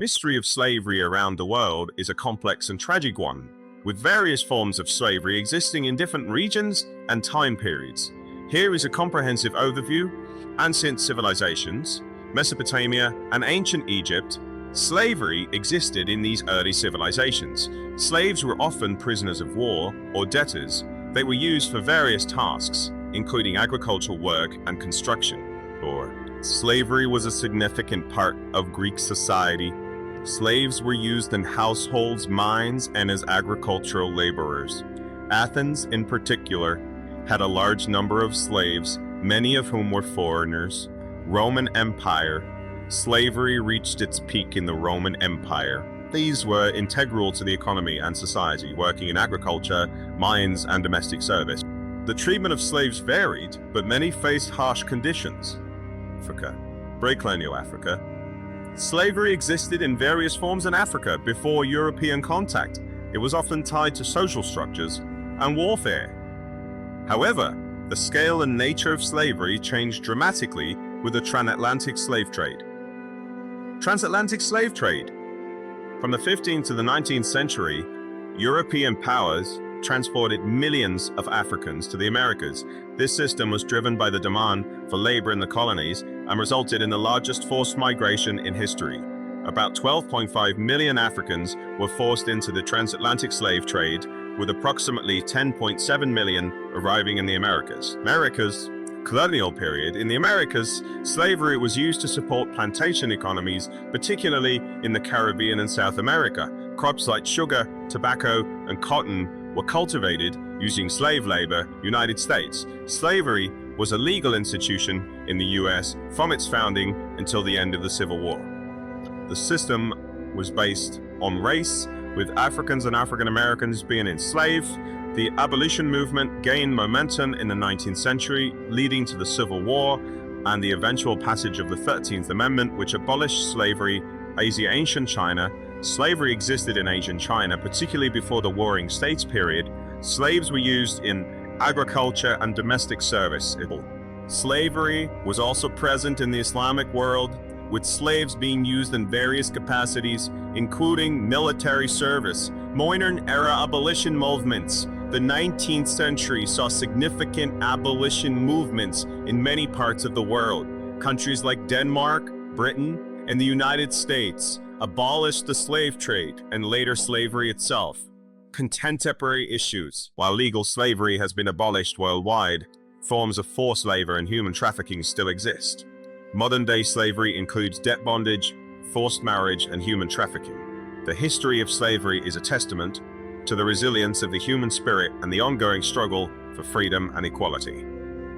History of slavery around the world is a complex and tragic one, with various forms of slavery existing in different regions and time periods. Here is a comprehensive overview. Ancient civilizations, Mesopotamia and ancient Egypt. Slavery existed in these early civilizations. Slaves were often prisoners of war or debtors. They were used for various tasks, including agricultural work and construction. Slavery was a significant part of Greek society. Slaves were used in households, mines, and as agricultural laborers. Athens, in particular, had a large number of slaves, many of whom were foreigners. Roman Empire. Slavery reached its peak in the Roman Empire. These were integral to the economy and society, working in agriculture, mines, and domestic service. The treatment of slaves varied, but many faced harsh conditions. Africa. Pre-colonial Africa. Slavery existed in various forms in Africa before European contact. It was often tied to social structures and warfare. However, the scale and nature of slavery changed dramatically with the transatlantic slave trade. Transatlantic slave trade. From the 15th to the 19th century, European powers transported millions of Africans to the Americas. This system was driven by the demand for labor in the colonies and resulted in the largest forced migration in history. About 12.5 million Africans were forced into the transatlantic slave trade, with approximately 10.7 million arriving in the Americas. America's colonial period. In the Americas, slavery was used to support plantation economies, particularly in the Caribbean and South America. Crops like sugar, tobacco, and cotton were cultivated using slave labor. United States. Slavery was a legal institution in the US from its founding until the end of the Civil War. The system was based on race, with Africans and African Americans being enslaved. The Abolition movement gained momentum in the 19th century, leading to the Civil War and the eventual passage of the 13th Amendment, which abolished slavery. Ancient China. Slavery existed in ancient China, particularly before the Warring States period. Slaves were used in agriculture and domestic service. Slavery was also present in the Islamic world, with slaves being used in various capacities, including military service. Modern-era abolition movements. The 19th century saw significant abolition movements in many parts of the world. Countries like Denmark, Britain, and the United States abolished the slave trade and later slavery itself. Contemporary issues. While legal slavery has been abolished worldwide, forms of forced labor and human trafficking still exist. Modern-day slavery includes debt bondage, forced marriage, and human trafficking. The history of slavery is a testament to the resilience of the human spirit and the ongoing struggle for freedom and equality.